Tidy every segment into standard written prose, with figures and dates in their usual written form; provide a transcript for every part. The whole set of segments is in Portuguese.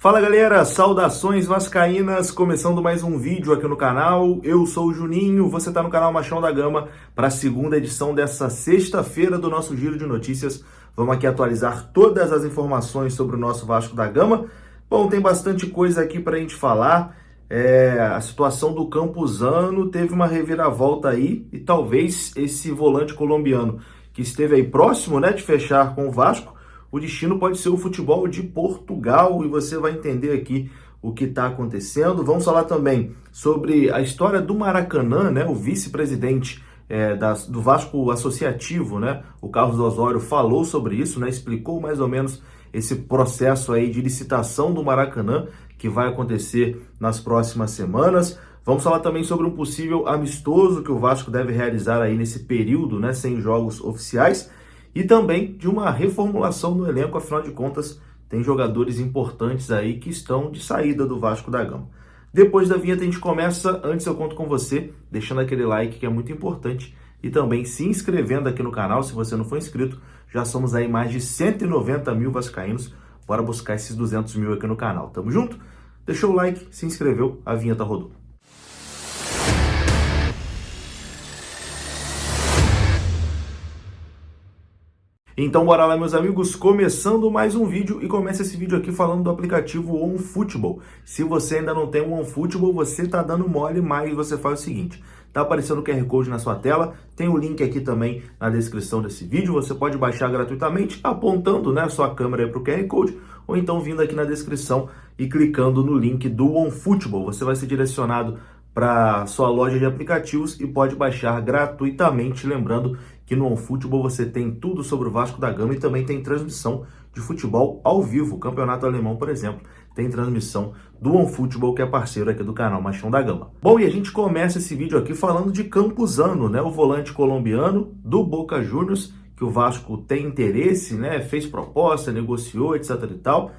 Fala galera, saudações vascaínas, começando mais um vídeo aqui no canal. Eu sou o Juninho, você está no canal Machão da Gama para a segunda edição dessa sexta-feira do nosso Giro de Notícias. Vamos aqui atualizar todas as informações sobre o nosso Vasco da Gama. Bom, tem bastante coisa aqui para a gente falar. A situação do Campuzano teve uma reviravolta aí e talvez esse volante colombiano que esteve aí próximo, né, de fechar com o Vasco, o destino pode ser o futebol de Portugal e você vai entender aqui o que está acontecendo. Vamos falar também sobre a história do Maracanã, né? O vice-presidente do Vasco Associativo, né? O Carlos Osório falou sobre isso, né? Explicou mais ou menos esse processo aí de licitação do Maracanã que vai acontecer nas próximas semanas. Vamos falar também sobre um possível amistoso que o Vasco deve realizar aí nesse período, né? Sem jogos oficiais. E também de uma reformulação no elenco, afinal de contas, tem jogadores importantes aí que estão de saída do Vasco da Gama. Depois da vinheta a gente começa, antes eu conto com você, deixando aquele like que é muito importante e também se inscrevendo aqui no canal, se você não for inscrito, já somos aí mais de 190 mil vascaínos, bora buscar esses 200 mil aqui no canal. Tamo junto? Deixou o like, se inscreveu, a vinheta rodou. Então bora lá, meus amigos, começando mais um vídeo e começa esse vídeo aqui falando do aplicativo OneFootball. Se você ainda não tem o OneFootball, você tá dando mole, mas você faz o seguinte, tá aparecendo o QR Code na sua tela, tem o link aqui também na descrição desse vídeo, você pode baixar gratuitamente apontando, né, a sua câmera para o QR Code ou então vindo aqui na descrição e clicando no link do OneFootball. Você vai ser direcionado para sua loja de aplicativos e pode baixar gratuitamente, lembrando que no OneFootball você tem tudo sobre o Vasco da Gama e também tem transmissão de futebol ao vivo. O Campeonato Alemão, por exemplo, tem transmissão do OneFootball, que é parceiro aqui do canal Machão da Gama. Bom, e a gente começa esse vídeo aqui falando de Campuzano, né, o volante colombiano do Boca Juniors, que o Vasco tem interesse, né, fez proposta, negociou, etc e tal,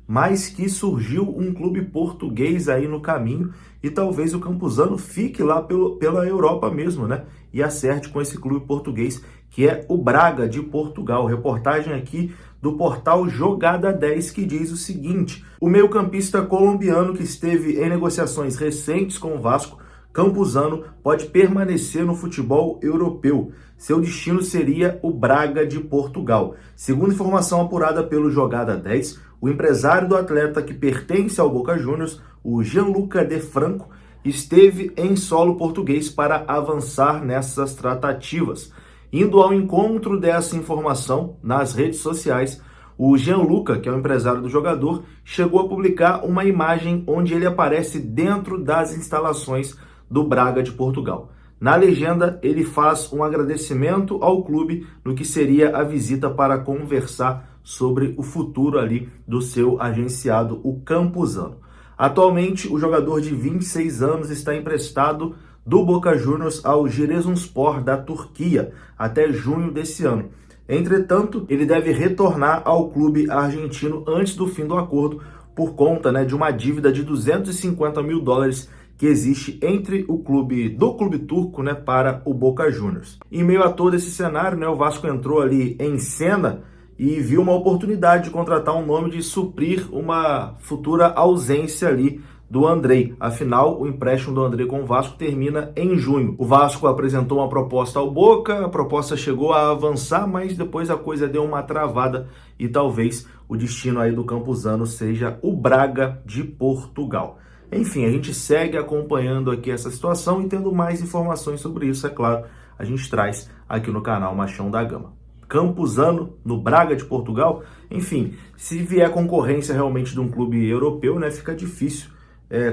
mas que surgiu um clube português aí no caminho e talvez o Campuzano fique lá pela Europa mesmo, né? E acerte com esse clube português, que é o Braga de Portugal. Reportagem aqui do portal Jogada 10, que diz o seguinte: o meio-campista colombiano que esteve em negociações recentes com o Vasco, Campuzano, pode permanecer no futebol europeu. Seu destino seria o Braga de Portugal. Segundo informação apurada pelo Jogada 10, o empresário do atleta que pertence ao Boca Juniors, o Gianluca De Franco, esteve em solo português para avançar nessas tratativas. Indo ao encontro dessa informação nas redes sociais, o Gianluca, que é o empresário do jogador, chegou a publicar uma imagem onde ele aparece dentro das instalações do Braga de Portugal. Na legenda, ele faz um agradecimento ao clube no que seria a visita para conversar sobre o futuro ali do seu agenciado, o Campuzano. Atualmente, o jogador de 26 anos está emprestado do Boca Juniors ao Giresunspor da Turquia até junho desse ano. Entretanto, ele deve retornar ao clube argentino antes do fim do acordo por conta, né, de uma dívida de 250 mil dólares que existe entre o clube turco, né, para o Boca Juniors. Em meio a todo esse cenário, né, o Vasco entrou ali em cena e viu uma oportunidade de contratar um nome de suprir uma futura ausência ali do Andrei. Afinal, o empréstimo do Andrei com o Vasco termina em junho. O Vasco apresentou uma proposta ao Boca, a proposta chegou a avançar, mas depois a coisa deu uma travada e talvez o destino aí do Campuzano seja o Braga de Portugal. Enfim, a gente segue acompanhando aqui essa situação e tendo mais informações sobre isso, é claro, a gente traz aqui no canal Machão da Gama. Campuzano no Braga de Portugal, enfim, se vier concorrência realmente de um clube europeu, né, fica difícil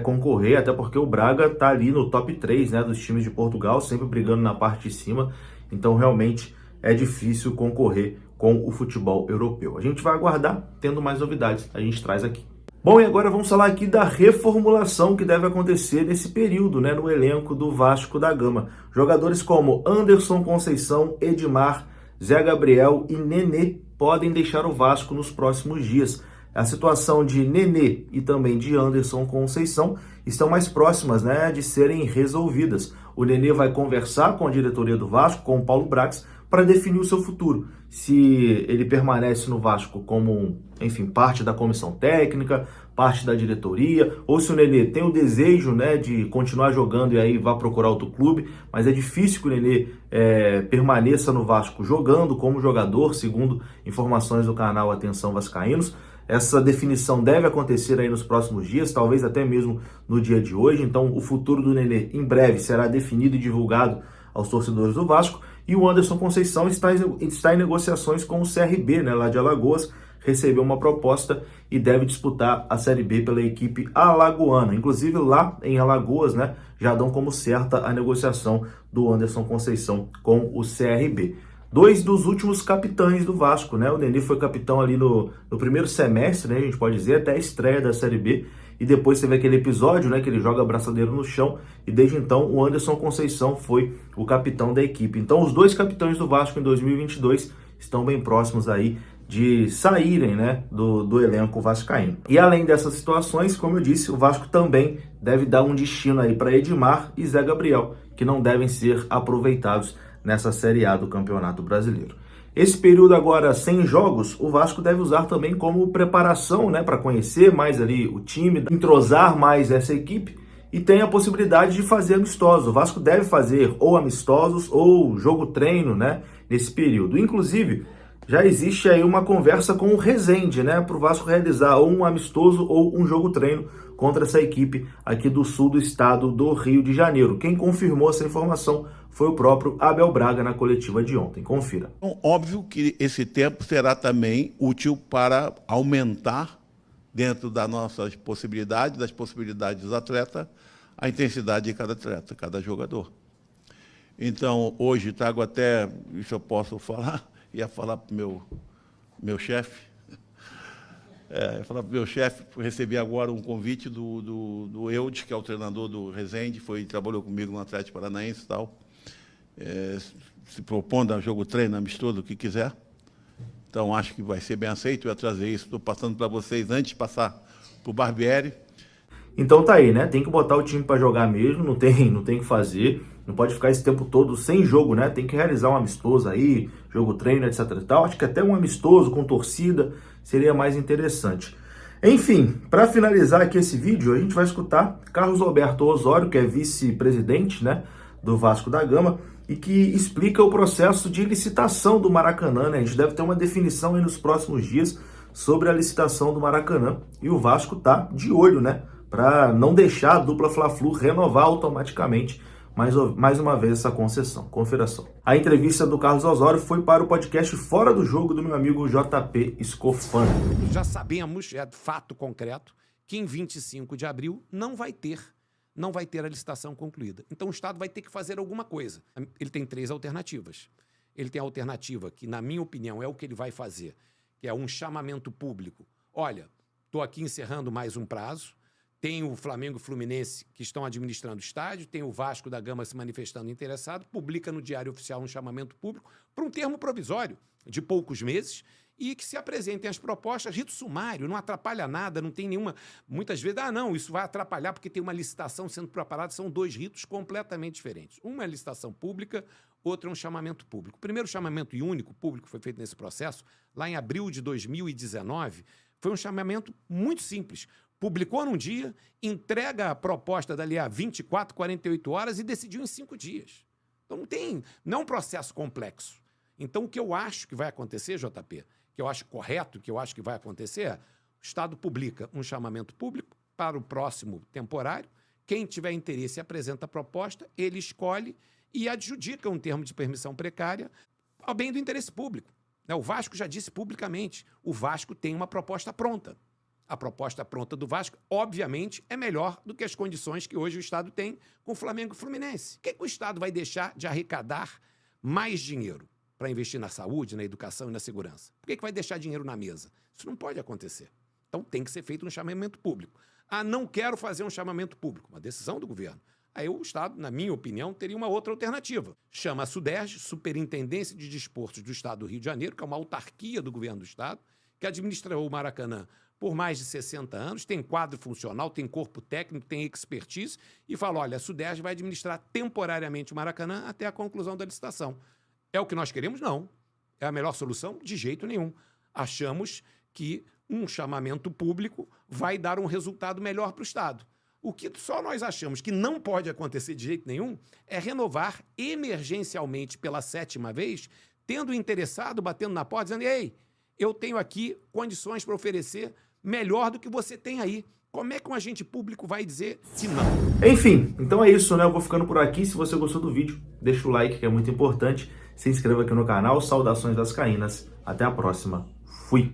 concorrer, até porque o Braga tá ali no top 3, né, dos times de Portugal, sempre brigando na parte de cima, então realmente é difícil concorrer com o futebol europeu. A gente vai aguardar, tendo mais novidades, a gente traz aqui. Bom, e agora vamos falar aqui da reformulação que deve acontecer nesse período, né, no elenco do Vasco da Gama. Jogadores como Anderson Conceição, Edmar, Zé Gabriel e Nenê podem deixar o Vasco nos próximos dias. A situação de Nenê e também de Anderson Conceição estão mais próximas, né, de serem resolvidas. O Nenê vai conversar com a diretoria do Vasco, com o Paulo Brax, para definir o seu futuro. se ele permanece no Vasco como, enfim, parte da comissão técnica, parte da diretoria, ou se o Nenê tem o desejo, né, de continuar jogando e aí vá procurar outro clube, mas é difícil que o Nenê permaneça no Vasco jogando como jogador, segundo informações do canal Atenção Vascaínos. Essa definição deve acontecer aí nos próximos dias, talvez até mesmo no dia de hoje. Então, o futuro do Nenê em breve será definido e divulgado aos torcedores do Vasco. E o Anderson Conceição está em negociações com o CRB, né, lá de Alagoas, recebeu uma proposta e deve disputar a Série B pela equipe alagoana. Inclusive lá em Alagoas, né, já dão como certa a negociação do Anderson Conceição com o CRB. Dois dos últimos capitães do Vasco, né? O Nenê foi capitão ali no primeiro semestre, né? A gente pode dizer, até a estreia da Série B. E depois teve aquele episódio, né? Que ele joga a braçadeira no chão. E desde então, o Anderson Conceição foi o capitão da equipe. Então, os dois capitães do Vasco em 2022 estão bem próximos aí de saírem, né, do elenco vascaíno. E além dessas situações, como eu disse, o Vasco também deve dar um destino aí para Edmar e Zé Gabriel, que não devem ser aproveitados nessa Série A do Campeonato Brasileiro. Esse período agora sem jogos, o Vasco deve usar também como preparação, né, para conhecer mais ali o time, entrosar mais essa equipe e tem a possibilidade de fazer amistosos. O Vasco deve fazer ou amistosos ou jogo-treino, né, nesse período. Inclusive, já existe aí uma conversa com o Rezende, né, para o Vasco realizar ou um amistoso ou um jogo-treino contra essa equipe aqui do sul do estado do Rio de Janeiro. Quem confirmou essa informação foi o próprio Abel Braga na coletiva de ontem. Confira. Então, óbvio que esse tempo será também útil para aumentar, dentro das nossas possibilidades, das possibilidades dos atletas, a intensidade de cada atleta, cada jogador. Então, hoje trago até, isso eu posso falar, ia falar para o meu chefe, recebi agora um convite do Eudes, que é o treinador do Rezende, trabalhou comigo no Atlético Paranaense e tal, se propondo a jogo treino, amistoso, o que quiser. Então, acho que vai ser bem aceito, eu ia trazer isso, estou passando para vocês antes de passar para o Barbieri. Então tá aí, né? Tem que botar o time para jogar mesmo, não tem que fazer, não pode ficar esse tempo todo sem jogo, né? Tem que realizar um amistoso aí, jogo treino, etc e tal. Acho que até um amistoso com torcida seria mais interessante. Enfim, para finalizar aqui esse vídeo, a gente vai escutar Carlos Alberto Osório, que é vice-presidente, né, do Vasco da Gama, e que explica o processo de licitação do Maracanã, né? A gente deve ter uma definição aí nos próximos dias sobre a licitação do Maracanã, e o Vasco tá de olho, né, para não deixar a dupla Fla-Flu renovar automaticamente mais uma vez essa concessão. Confira só. A entrevista do Carlos Osório foi para o podcast Fora do Jogo do meu amigo JP Scofani. Já sabemos, é fato concreto, que em 25 de abril não vai ter a licitação concluída. Então o Estado vai ter que fazer alguma coisa. Ele tem 3 alternativas. Ele tem a alternativa que, na minha opinião, é o que ele vai fazer, que é um chamamento público. Olha, estou aqui encerrando mais um prazo, tem o Flamengo e o Fluminense que estão administrando o estádio, tem o Vasco da Gama se manifestando interessado, publica no Diário Oficial um chamamento público para um termo provisório de poucos meses e que se apresentem as propostas, rito sumário, não atrapalha nada, não tem nenhuma... Muitas vezes, não, isso vai atrapalhar porque tem uma licitação sendo preparada, são 2 ritos completamente diferentes. Uma é a licitação pública, outra é um chamamento público. O primeiro chamamento e único público que foi feito nesse processo, lá em abril de 2019, foi um chamamento muito simples. Publicou num dia, entrega a proposta dali a 24, 48 horas e decidiu em 5 dias. Então não é um processo complexo. Então o que eu acho que vai acontecer, JP, que eu acho correto, que eu acho que vai acontecer é, o Estado publica um chamamento público para o próximo temporário, quem tiver interesse apresenta a proposta, ele escolhe e adjudica um termo de permissão precária ao bem do interesse público. O Vasco já disse publicamente, o Vasco tem uma proposta pronta. A proposta pronta do Vasco, obviamente, é melhor do que as condições que hoje o Estado tem com o Flamengo e o Fluminense. Por que o Estado vai deixar de arrecadar mais dinheiro para investir na saúde, na educação e na segurança? Por que vai deixar dinheiro na mesa? Isso não pode acontecer. Então tem que ser feito um chamamento público. Não quero fazer um chamamento público, uma decisão do governo. Aí o Estado, na minha opinião, teria uma outra alternativa. Chama a SUDERJ, Superintendência de Desportos do Estado do Rio de Janeiro, que é uma autarquia do governo do Estado, que administrou o Maracanã por mais de 60 anos, tem quadro funcional, tem corpo técnico, tem expertise, e fala, olha, a SUDERJ vai administrar temporariamente o Maracanã até a conclusão da licitação. É o que nós queremos? Não. É a melhor solução? De jeito nenhum. Achamos que um chamamento público vai dar um resultado melhor para o Estado. O que só nós achamos que não pode acontecer de jeito nenhum é renovar emergencialmente pela 7ª vez, tendo o interessado batendo na porta, dizendo: ei, eu tenho aqui condições para oferecer melhor do que você tem aí. Como é que um agente público vai dizer que não? Enfim, então é isso, né? Eu vou ficando por aqui. Se você gostou do vídeo, deixa o like, que é muito importante. Se inscreva aqui no canal. Saudações vascaínas. Até a próxima. Fui!